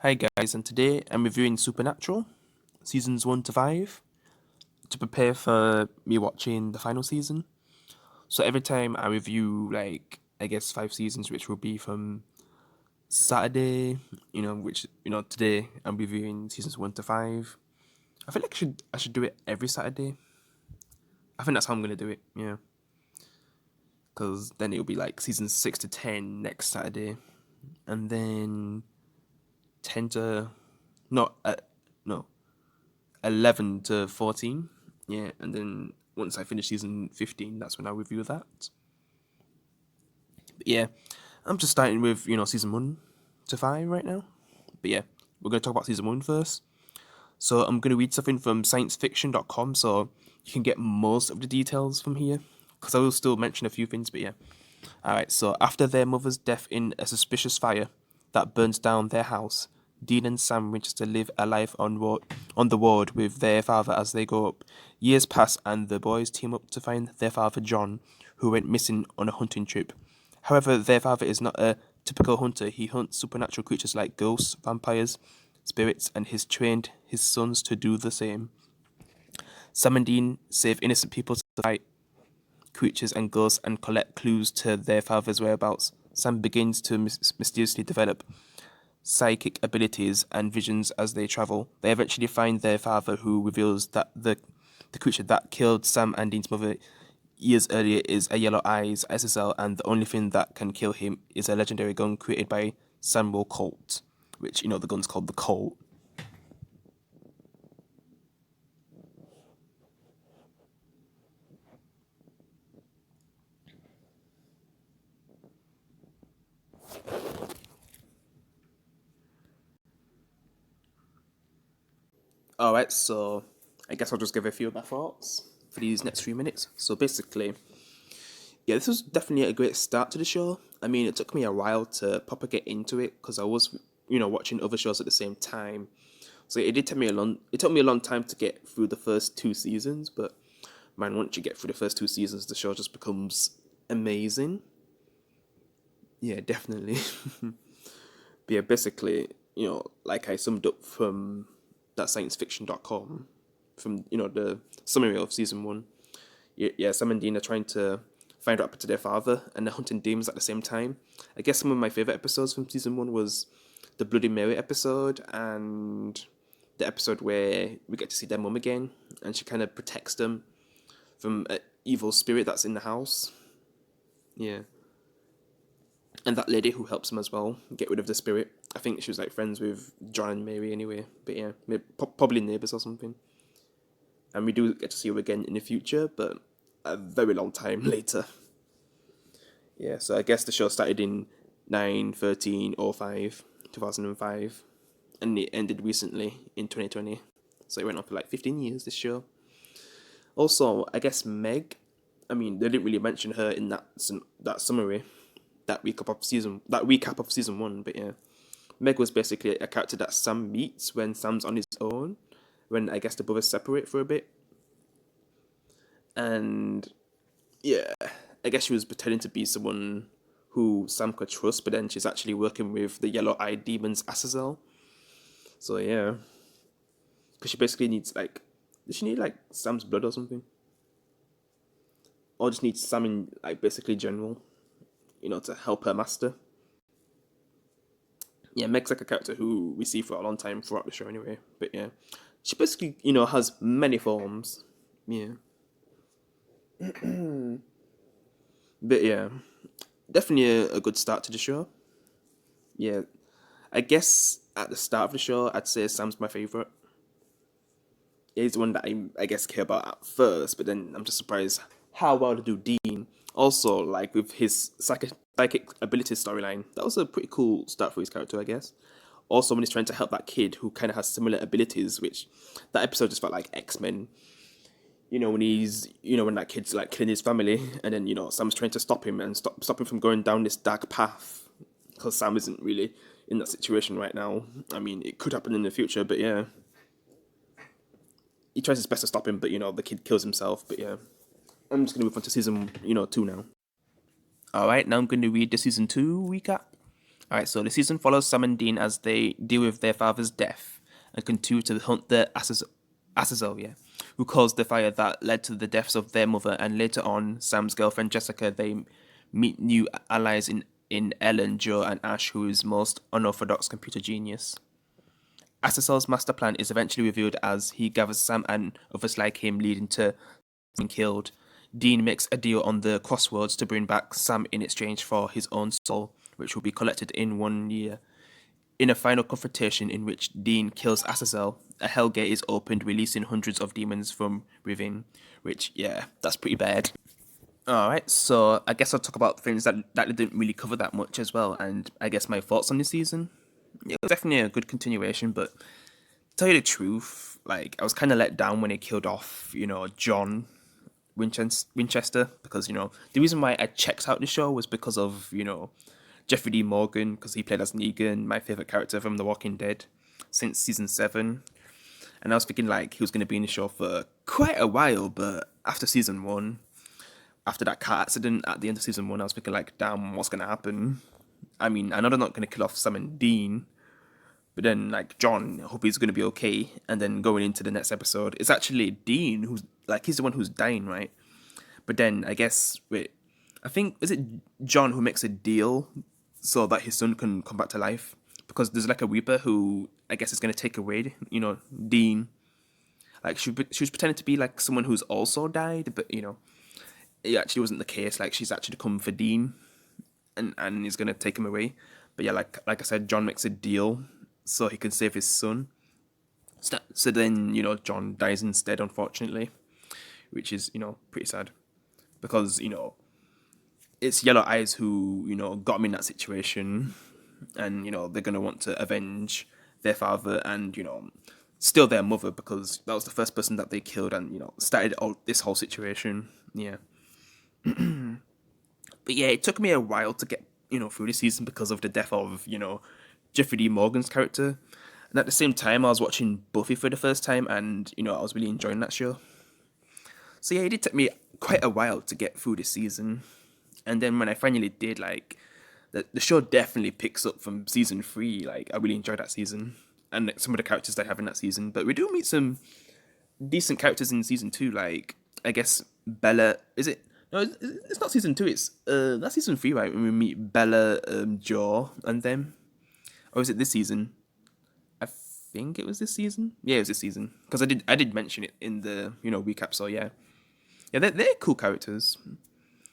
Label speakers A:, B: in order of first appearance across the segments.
A: Hi guys, and today I'm reviewing Supernatural, seasons 1 to 5, to prepare for me watching the final season. So every time I review, I guess 5 seasons, which will be from Saturday, today I'm reviewing seasons 1 to 5. I feel like I should do it every Saturday. I think that's how I'm going to do it, yeah. Because then it'll be like seasons 6 to 10 next Saturday. And then 10 to, no, no, 11 to 14. Yeah, and then once I finish season 15, that's when I'll review that. But yeah, I'm just starting with, season 1 to 5 right now. But yeah, we're going to talk about season 1 first. So I'm going to read something from sciencefiction.com so you can get most of the details from here. Because I will still mention a few things, but yeah. Alright, so after their mother's death in a suspicious fire that burns down their house, Dean and Sam Winchester live a life on the ward with their father as they grow up. Years pass and the boys team up to find their father John, who went missing on a hunting trip. However, their father is not a typical hunter. He hunts supernatural creatures like ghosts, vampires, spirits, and has trained his sons to do the same. Sam and Dean save innocent people to fight creatures and ghosts and collect clues to their father's whereabouts. Sam begins to mysteriously develop psychic abilities and visions as they travel. They eventually find their father, who reveals that the creature that killed Sam and Dean's mother years earlier is a yellow eyes SSL, and the only thing that can kill him is a legendary gun created by Samuel Colt, which the gun's called the Colt. Alright, so I guess I'll just give a few of my thoughts for these next few minutes. So basically, yeah, this was definitely a great start to the show. I mean, it took me a while to proper get into it because I was, watching other shows at the same time. So it did take me a long. It took me a long time to get through the first 2 seasons, but man, once you get through the first 2 seasons, the show just becomes amazing. Yeah, definitely. But yeah, basically, like I summed up from that sciencefiction.com, from the summary of season 1. Yeah, Sam and Dean are trying to find what happened to their father, and they're hunting demons at the same time. I guess some of my favorite episodes from season 1 was the Bloody Mary episode and the episode where we get to see their mum again, and she kind of protects them from an evil spirit that's in the house. Yeah, and that lady who helps them as well get rid of the spirit. I think she was like friends with John and Mary anyway, but yeah, probably neighbors or something. And we do get to see her again in the future, but a very long time later. Yeah, so I guess the show started in 9/13/05, 2005, and it ended recently in 2020. So it went on for like 15 years, this show. Also, I guess Meg, I mean, they didn't really mention her in that summary, that recap of season 1, but yeah. Meg was basically a character that Sam meets when Sam's on his own, when I guess the brothers separate for a bit. And yeah, I guess she was pretending to be someone who Sam could trust, but then she's actually working with the yellow eyed demons Azazel. So yeah, because she basically needs does she need like Sam's blood or something? Or just needs Sam in like basically general, to help her master. Yeah, Meg's like a character who we see for a long time throughout the show anyway. But yeah, she basically, has many forms. Yeah. But yeah, definitely a good start to the show. Yeah, I guess at the start of the show, I'd say Sam's my favorite. He's the one that I guess care about at first, but then I'm just surprised how well to do Dean. Also, like with his psychic abilities storyline, that was a pretty cool start for his character, I guess. Also, when he's trying to help that kid who kind of has similar abilities, which that episode just felt like X-Men. When that kid's like killing his family, and then Sam's trying to stop him and stop him from going down this dark path, because Sam isn't really in that situation right now. I mean, it could happen in the future, but yeah, he tries his best to stop him, but the kid kills himself. But yeah, I'm just gonna move on to season 2 now. All right, now I'm going to read the season 2 recap. Alright, so the season follows Sam and Dean as they deal with their father's death and continue to hunt the Azazel, yeah, who caused the fire that led to the deaths of their mother. And later on, Sam's girlfriend Jessica, they meet new allies in Ellen, Joe, and Ash, who is most unorthodox computer genius. Azazel's master plan is eventually revealed as he gathers Sam and others like him, leading to being killed. Dean makes a deal on the crossroads to bring back Sam in exchange for his own soul, which will be collected in 1 year. In a final confrontation in which Dean kills Azazel, a Hellgate is opened, releasing hundreds of demons from within. Which, yeah, that's pretty bad. Alright, so I guess I'll talk about things that didn't really cover that much as well, and I guess my thoughts on this season. It was definitely a good continuation, but to tell you the truth, like, I was kind of let down when they killed off, John Winchester, because, the reason why I checked out the show was because of, Jeffrey D. Morgan, because he played as Negan, my favorite character from The Walking Dead, since season 7. And I was thinking, like, he was going to be in the show for quite a while, but after season 1, after that car accident at the end of season 1, I was thinking, like, damn, what's going to happen? I mean, I know they're not going to kill off Sam and Dean, but then, like, John, I hope he's going to be okay. And then going into the next episode, it's actually Dean who's, like, he's the one who's dying, right? But then, I guess, wait, I think, is it John who makes a deal so that his son can come back to life? Because there's, like, a Reaper who, I guess, is going to take away, Dean. Like, she was pretending to be, like, someone who's also died, but, it actually wasn't the case. Like, she's actually come for Dean and is going to take him away. But yeah, like I said, John makes a deal so he can save his son. So then, John dies instead, unfortunately, which is, pretty sad. Because, it's Yellow Eyes who, got him in that situation. And, they're going to want to avenge their father and, steal their mother, because that was the first person that they killed and, started this whole situation. Yeah. But yeah, it took me a while to get, through the season because of the death of, Jeffrey D. Morgan's character. And at the same time, I was watching Buffy for the first time and, I was really enjoying that show. So yeah, it did take me quite a while to get through the season. And then when I finally did, like, the show definitely picks up from season 3. Like, I really enjoyed that season. And some of the characters they have in that season. But we do meet some decent characters in season 2, like, I guess Bella, is it? No, it's not season 2, it's, that's season 3, right? When we meet Bella, Joe, and them. Or is it this season? I think it was this season. Yeah, it was this season. Because I did mention it in the, recap, so yeah. Yeah, they're cool characters.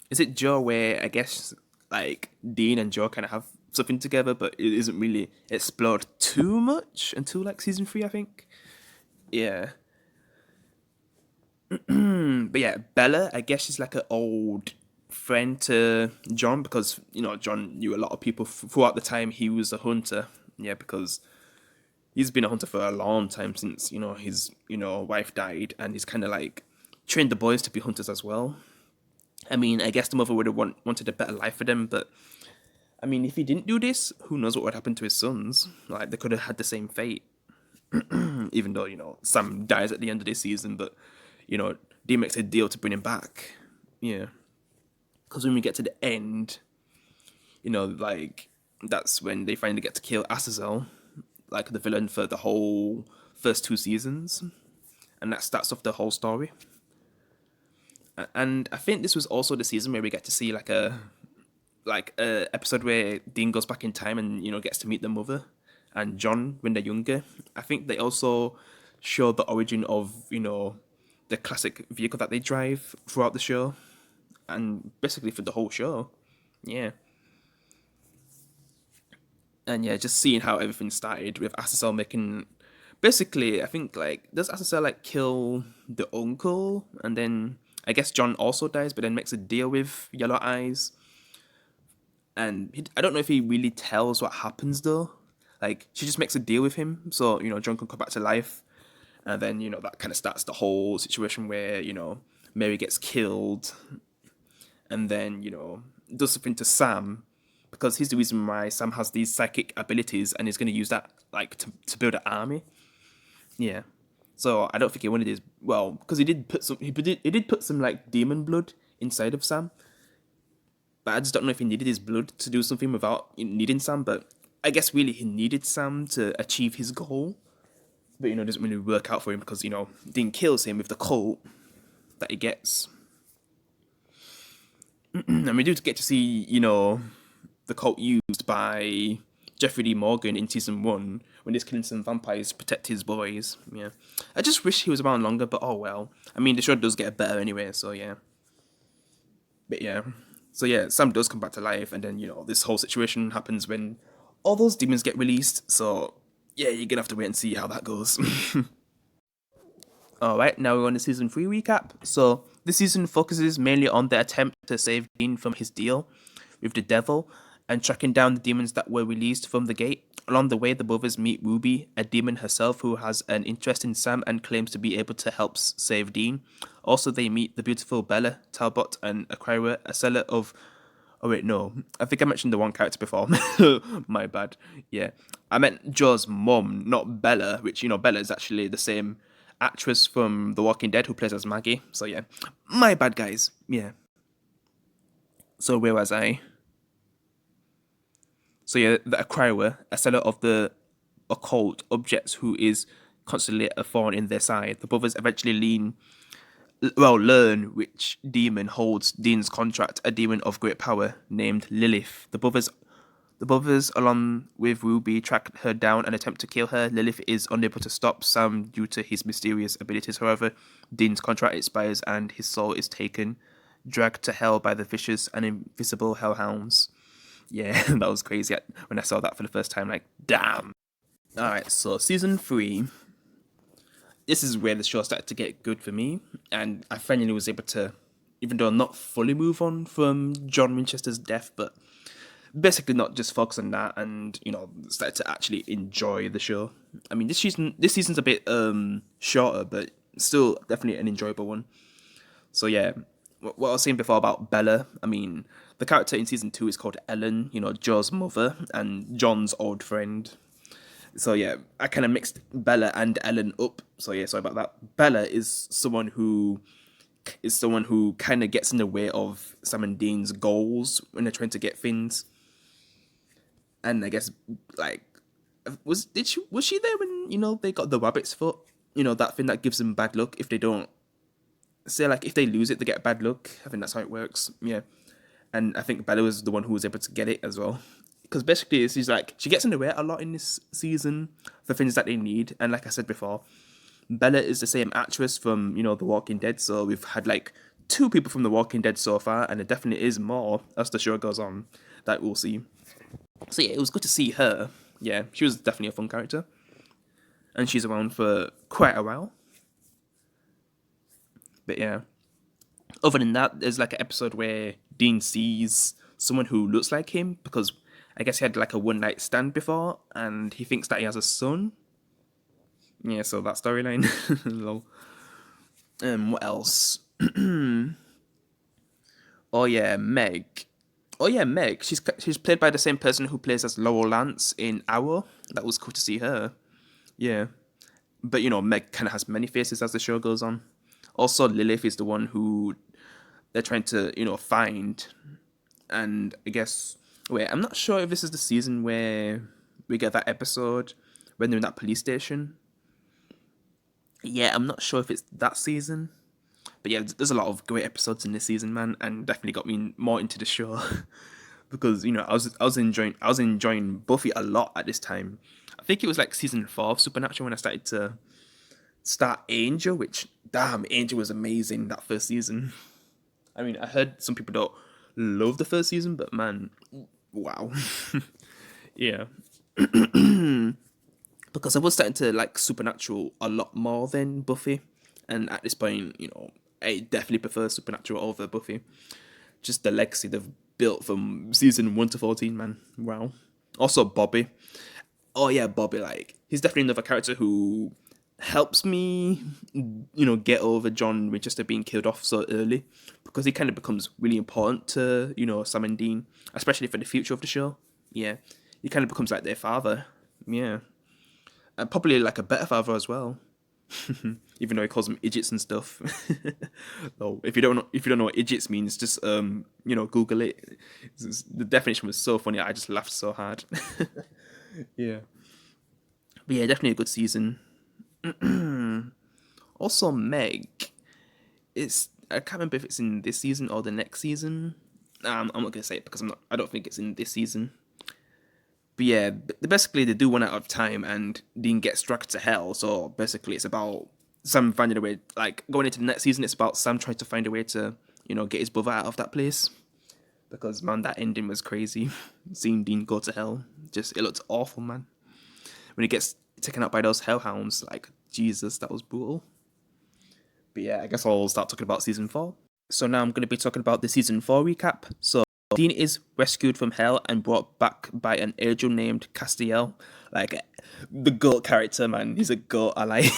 A: Is it Joe where, I guess, like, Dean and Joe kind of have something together, but it isn't really explored too much until, like, season 3, I think? Yeah. But yeah, Bella, I guess she's like an old friend to John because, John knew a lot of people throughout the time he was a hunter. Yeah, because he's been a hunter for a long time since, his, wife died, and he's kind of like trained the boys to be hunters as well. I mean, I guess the mother would have wanted a better life for them, but I mean, if he didn't do this, who knows what would happen to his sons? Like, they could have had the same fate. Even though, Sam dies at the end of this season, but, Dean makes a deal to bring him back. Yeah. Because when we get to the end, like, that's when they finally get to kill Azazel, like the villain for the whole first 2 seasons. And that starts off the whole story. And I think this was also the season where we get to see like a episode where Dean goes back in time and gets to meet the mother and John when they're younger. I think they also show the origin of the classic vehicle that they drive throughout the show, and basically for the whole show. Yeah. And yeah, just seeing how everything started with Azazel making, basically, I think, like, does Azazel like kill the uncle, and then I guess John also dies, but then makes a deal with Yellow Eyes, and I don't know if he really tells what happens though. Like, she just makes a deal with him, so John can come back to life, and then that kind of starts the whole situation where Mary gets killed, and then does something to Sam, because he's the reason why Sam has these psychic abilities, and he's going to use that like to build an army. Yeah. So I don't think he wanted his, because he did put some like demon blood inside of Sam. I just don't know if he needed his blood to do something without needing Sam, but I guess really he needed Sam to achieve his goal. But, it doesn't really work out for him because, Dean kills him with the Colt that he gets. And we do get to see, the Colt used by Jeffrey D. Morgan in season 1 when he's killing some vampires to protect his boys. Yeah. I just wish he was around longer, but oh well. I mean, the show does get better anyway, so yeah. But yeah. So yeah, Sam does come back to life, and then, this whole situation happens when all those demons get released, so yeah, you're gonna have to wait and see how that goes. Alright, now we're on the season 3 recap. So, this season focuses mainly on the attempt to save Dean from his deal with the devil and tracking down the demons that were released from the gate. Along the way, the brothers meet Ruby, a demon herself who has an interest in Sam and claims to be able to help save Dean. Also, they meet the beautiful Bella, Talbot, and Aquira, a seller of... Oh wait, no. I think I mentioned the one character before. My bad. Yeah. I meant Joe's mum, not Bella, which, Bella is actually the same actress from The Walking Dead who plays as Maggie. So yeah. My bad, guys. Yeah. So where was I? So yeah, the Aquira, a seller of the occult objects who is constantly a thorn in their side. The brothers eventually learn which demon holds Dean's contract, a demon of great power named Lilith. The brothers, along with Ruby, track her down and attempt to kill her. Lilith is unable to stop Sam due to his mysterious abilities. However, Dean's contract expires and his soul is taken, dragged to hell by the vicious and invisible hellhounds. Yeah, that was crazy when I saw that for the first time. Like, damn. Alright, so season 3. This is where the show started to get good for me, and I finally was able to, even though not fully move on from John Winchester's death, but basically not just focus on that, and started to actually enjoy the show. I mean, this season's a bit shorter, but still definitely an enjoyable one. So yeah, what I was saying before about Bella, I mean, the character in season 2 is called Ellen, Joe's mother and John's old friend. So yeah, I kind of mixed Bella and Ellen up. So yeah, sorry about that. Bella is someone who kind of gets in the way of Sam and Dean's goals when they're trying to get things. And I guess like was she there when they got the rabbit's foot? That thing that gives them bad luck if they don't. Say like if they lose it, they get bad luck. I think that's how it works. Yeah, and I think Bella was the one who was able to get it as well. Because basically, she's like she gets in the way a lot in this season for things that they need. And like I said before, Bella is the same actress from The Walking Dead. So we've had like 2 people from The Walking Dead so far, and it definitely is more as the show goes on that we'll see. So yeah, it was good to see her. Yeah, she was definitely a fun character, and she's around for quite a while. But yeah, other than that, there's like an episode where Dean sees someone who looks like him because I guess he had like a one night stand before, and he thinks that he has a son. Yeah, so that storyline. What else? Oh yeah, Meg. Oh yeah, Meg. She's played by the same person who plays as Laurel Lance in Arrow. That was cool to see her. Yeah, but Meg kind of has many faces as the show goes on. Also, Lilith is the one who they're trying to find, and I guess I'm not sure if this is the season where we get that episode when they're in that police station. Yeah, I'm not sure if it's that season. But yeah, there's a lot of great episodes in this season, man, and definitely got me more into the show because I was enjoying Buffy a lot at this time. I think it was like season 4 of Supernatural when I started to start Angel, which damn, Angel was amazing that first season. I mean, I heard some people don't love the first season, but man, wow, yeah. Because I was starting to like Supernatural a lot more than Buffy, and at this point, I definitely prefer Supernatural over Buffy. Just the legacy they've built from season 1 to 14, man. Wow. Also Bobby. Oh yeah, Bobby. Like he's definitely another character who helps me, get over John Winchester being killed off so early, because he kind of becomes really important to Sam and Dean, especially for the future of the show. Yeah, he kind of becomes like their father. Yeah. And probably like a better father as well. even though he calls them idiots and stuff. So if you don't know what idiots means, just Google it. The definition was so funny. I just laughed so hard. Yeah, but yeah, definitely a good season. Also, Meg. It's I can't remember if it's in this season or the next season. I'm not gonna say it because I'm not. I don't think it's in this season. But yeah, basically they do run out of time and Dean gets dragged to hell. So basically, it's about Sam finding a way. Like going into the next season, it's about Sam trying to find a way to get his brother out of that place. Because man, that ending was crazy. Seeing Dean go to hell, just it looked awful, man. When he gets taken out by those hellhounds, like Jesus, that was brutal. But yeah, I guess I'll start talking about season 4. So now I'm going to be talking about the season 4 recap. So Dean is rescued from hell and brought back by an angel named Castiel. Like the goat character, man. He's a goat ally.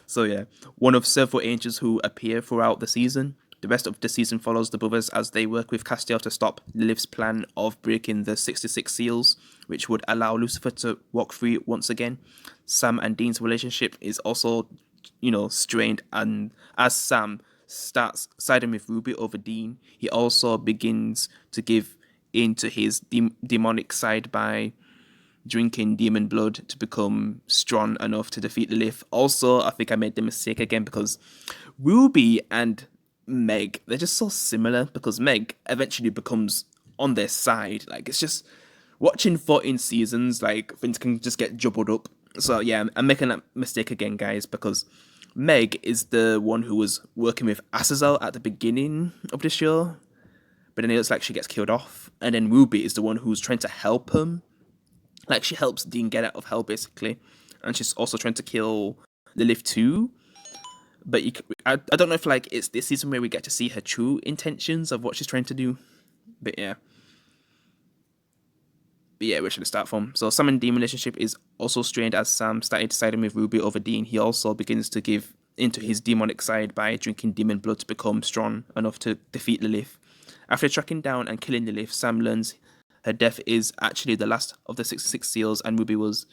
A: So yeah, one of several angels who appear throughout the season. The rest of the season follows the brothers as they work with Castiel to stop Lilith's plan of breaking the 66 seals, which would allow Lucifer to walk free once again. Sam and Dean's relationship is also strained, and as Sam starts siding with Ruby over Dean, he also begins to give in to his demonic side by drinking demon blood to become strong enough to defeat Lilith. Also, I think I made the mistake again because Ruby and Meg, they're just so similar because Meg eventually becomes on their side. Like, it's just watching 14 seasons, like, things can just get jumbled up. So, yeah, I'm making that mistake again, guys, because Meg is the one who was working with Azazel at the beginning of the show, but then it looks like she gets killed off. And then Ruby is the one who's trying to help him. Like, she helps Dean get out of hell, basically. And she's also trying to kill Lilith too. But I don't know if, like, it's this season where we get to see her true intentions of what she's trying to do. But yeah. Where should I start from? So Sam and Dean relationship is also strained as Sam started siding with Ruby over Dean. He also begins to give into his demonic side by drinking demon blood to become strong enough to defeat Lilith. After tracking down and killing Lilith, Sam learns her death is actually the last of the 66 seals and Ruby was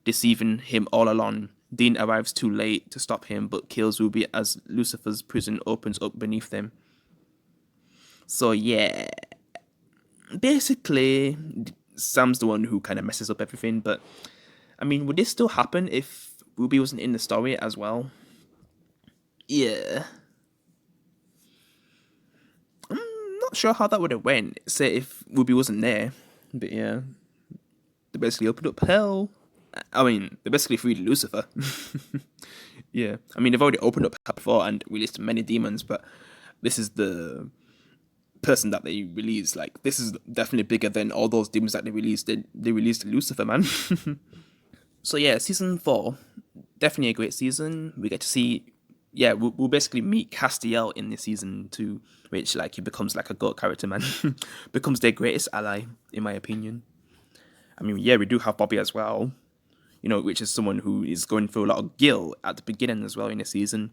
A: deceiving him all along. Dean arrives too late to stop him but kills Ruby as Lucifer's prison opens up beneath them. So yeah, basically Sam's the one who kind of messes up everything, but I mean, would this still happen if Ruby wasn't in the story as well? Yeah. I'm not sure how that would have went, say if Ruby wasn't there. But yeah. They basically opened up hell. I mean, they basically freed Lucifer. Yeah. I mean, they've already opened up hell before and released many demons, but this is the person that they released. Like, this is definitely bigger than all those demons that they released. They released Lucifer, man. So yeah, season 4, definitely a great season. We get to see, we'll basically meet Castiel in this season 2, which like he becomes like a goat character, man. Becomes their greatest ally, in my opinion. I mean, yeah, we do have Bobby as well, which is someone who is going through a lot of guilt at the beginning as well in the season,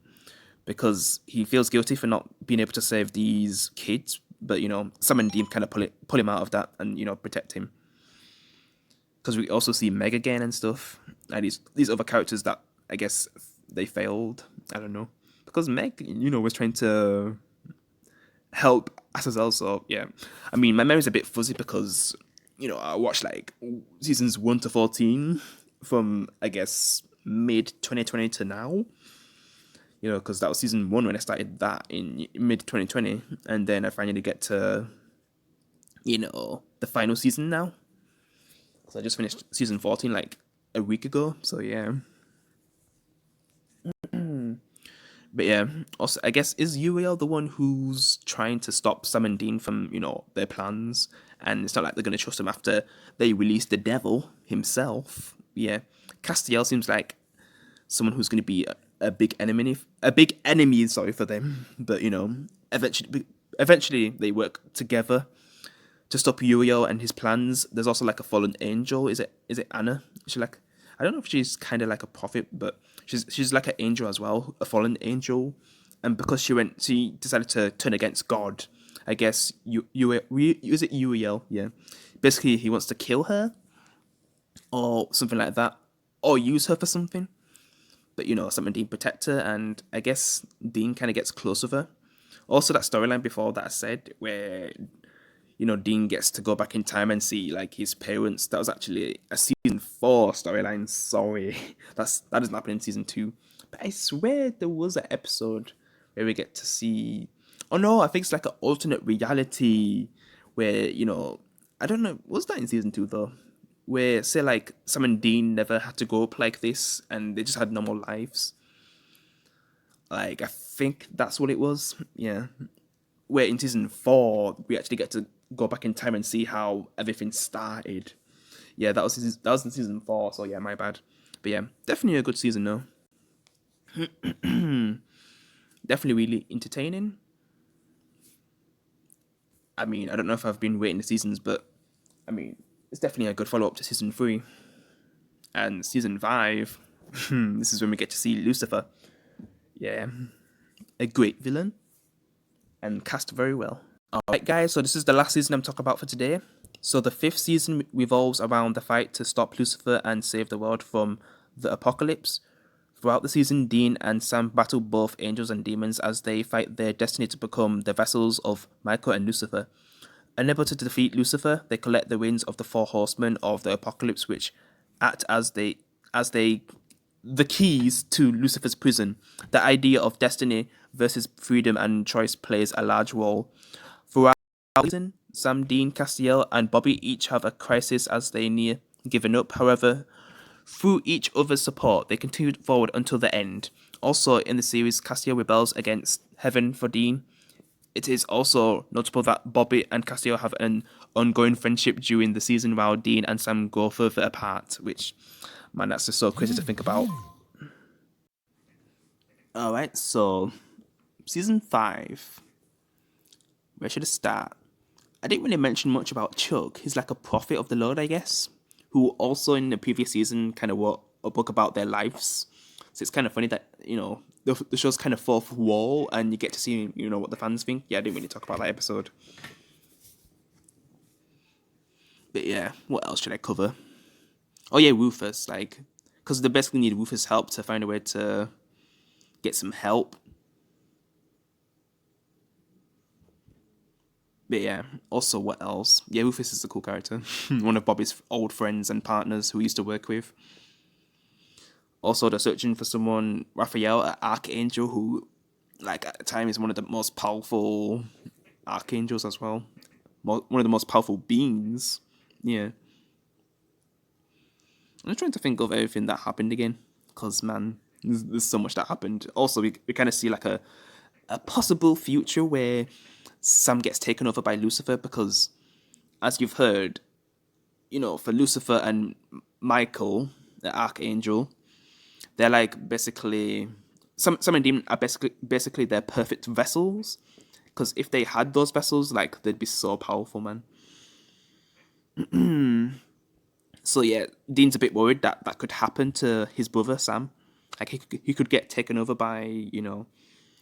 A: because he feels guilty for not being able to save these kids, but Sam and Dean kind of pull him out of that and protect him. Because we also see Meg again and stuff, and these other characters that I guess they failed. I don't know, because Meg, was trying to help Azazel. So yeah, I mean, my memory's a bit fuzzy because I watched like seasons 1 to 14 from I guess mid 2020 to now. Because that was season 1 when I started that in mid 2020, and then I finally get to the final season now. So I just finished season 14 like a week ago. So yeah. But yeah, also I guess is Uriel the one who's trying to stop Sam and Dean from their plans, and it's not like they're gonna trust him after they release the devil himself. Yeah, Castiel seems like someone who's gonna be a big enemy, sorry for them. But eventually they work together to stop Uriel and his plans. There's also like a fallen angel. Is it Anna? She's like, I don't know if she's kind of like a prophet, but she's like an angel as well, a fallen angel. And because she decided to turn against God. I guess is it Uriel? Yeah. Basically, he wants to kill her, or something like that, or use her for something. but Sam and Dean protect her, and I guess Dean kind of gets close with her. Also, that storyline before that I said, where Dean gets to go back in time and see like his parents. That was actually a season 4 storyline. Sorry, that doesn't happen in season 2. But I swear there was an episode where we get to see. Oh no, I think it's like an alternate reality where I don't know. Was that in season 2 though? Where say like Sam and Dean never had to grow up like this and they just had normal lives. Like I think that's what it was. Yeah. Where in season 4 we actually get to go back in time and see how everything started. Yeah, that was in season 4. So yeah, my bad. But yeah, definitely a good season though. Definitely really entertaining. I mean, I don't know if I've been waiting the seasons, but I mean, it's definitely a good follow up to season 3 and season 5. This is when we get to see Lucifer. Yeah, a great villain and cast very well. Alright, guys, so this is the last season I'm talking about for today. So the 5th season revolves around the fight to stop Lucifer and save the world from the apocalypse. Throughout the season, Dean and Sam battle both angels and demons as they fight their destiny to become the vessels of Michael and Lucifer. Unable to defeat Lucifer, they collect the winds of the 4 horsemen of the apocalypse, which act as the keys to Lucifer's prison. The idea of destiny versus freedom and choice plays a large role. Throughout the season, Sam, Dean, Castiel, and Bobby each have a crisis as they near giving up. However, through each other's support, they continued forward until the end. Also, in the series, Castiel rebels against heaven for Dean. It is also notable that Bobby and Castiel have an ongoing friendship during the season, while Dean and Sam go further apart, which, man, that's just so crazy to think about. Alright, so, season 5. Where should I start? I didn't really mention much about Chuck. He's like a prophet of the Lord, I guess, who also in the previous season kind of wrote a book about their lives. So it's kind of funny that, the show's kind of fourth wall and you get to see, what the fans think. Yeah, I didn't really talk about that episode. But yeah, what else should I cover? Oh yeah, Rufus, because they basically need Rufus' help to find a way to get some help. But yeah, also what else? Yeah, Rufus is a cool character. One of Bobby's old friends and partners who he used to work with. Also, they're searching for someone, Raphael, an archangel, who, at the time, is one of the most powerful archangels as well. One of the most powerful beings. Yeah. I'm trying to think of everything that happened again. Because, man, there's so much that happened. Also, we kind of see, a possible future where Sam gets taken over by Lucifer because, as you've heard, for Lucifer and Michael, the archangel, they're basically some and Demon are basically their perfect vessels. Because if they had those vessels, they'd be so powerful, man. So yeah, Dean's a bit worried that could happen to his brother Sam. He could get taken over by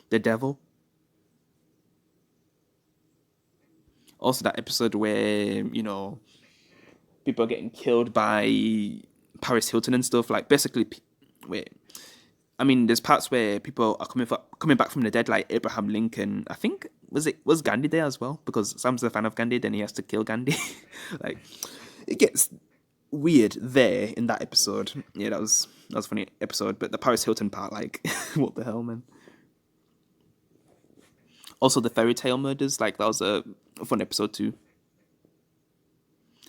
A: the devil. Also, that episode where people are getting killed by Paris Hilton and stuff. Basically, wait. I mean, there's parts where people are coming back from the dead, like Abraham Lincoln. I think was Gandhi there as well, because Sam's a fan of Gandhi. Then he has to kill Gandhi. It gets weird there in that episode. Yeah, that was a funny episode. But the Paris Hilton part, what the hell, man. Also, the fairy tale murders, that was a fun episode too.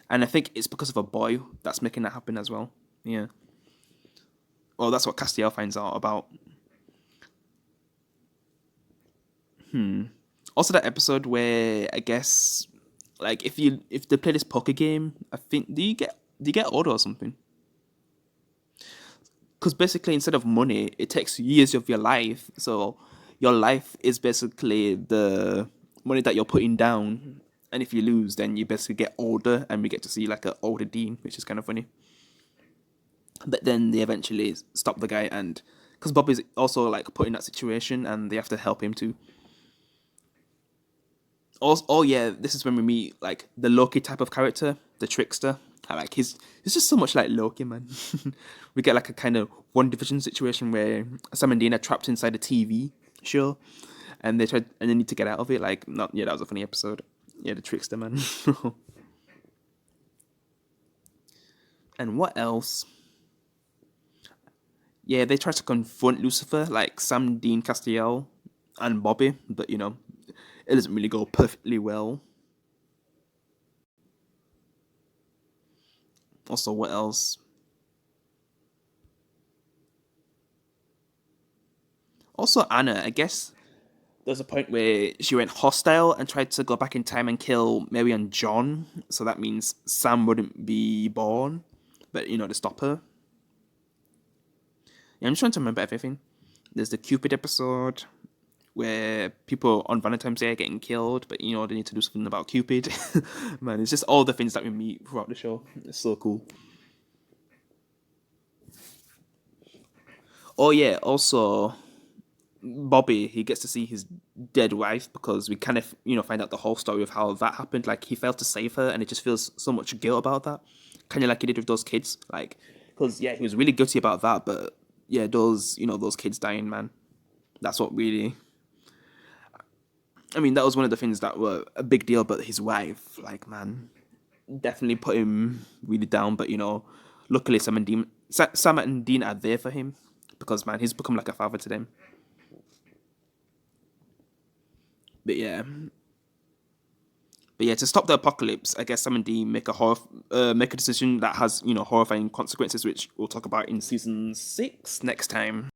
A: And I think it's because of a boy that's making that happen as well. Yeah. Well, that's what Castiel finds out about. Also, that episode where I guess, if they play this poker game, I think do you get order or something? Because basically, instead of money, it takes years of your life. So your life is basically the money that you're putting down, and if you lose, then you basically get older, and we get to see an older Dean, which is kind of funny. But then they eventually stop the guy, and because Bob is also put in that situation, and they have to help him too. Also, oh yeah, this is when we meet the Loki type of character, the trickster. I like his. It's just so much like Loki, man. We get like a kind of one division situation where Sam and Dean are trapped inside a TV show, and they need to get out of it. Like, not yeah, that was a funny episode. Yeah, the trickster man. And what else? Yeah, they try to confront Lucifer, like Sam, Dean, Castiel, and Bobby, but it doesn't really go perfectly well. Also, what else? Also, Anna, I guess there's a point where she went hostile and tried to go back in time and kill Mary and John. So that means Sam wouldn't be born, but to stop her. Yeah, I'm just trying to remember everything. There's the Cupid episode where people on Valentine's Day are getting killed, but they need to do something about Cupid. Man, it's just all the things that we meet throughout the show. It's so cool. Oh yeah, also Bobby, he gets to see his dead wife because we kind of find out the whole story of how that happened. Like he failed to save her, and he just feels so much guilt about that, kind of like he did with those kids. Like, because yeah, he was really guilty about that, but yeah, those kids dying, man. That's what really. I mean, that was one of the things that were a big deal. But his wife, like, man, definitely put him really down. But luckily Sam and Dean are there for him because man, he's become like a father to them. But yeah, to stop the apocalypse, I guess Sam and Dean make a decision that has horrifying consequences, which we'll talk about in season 6 next time.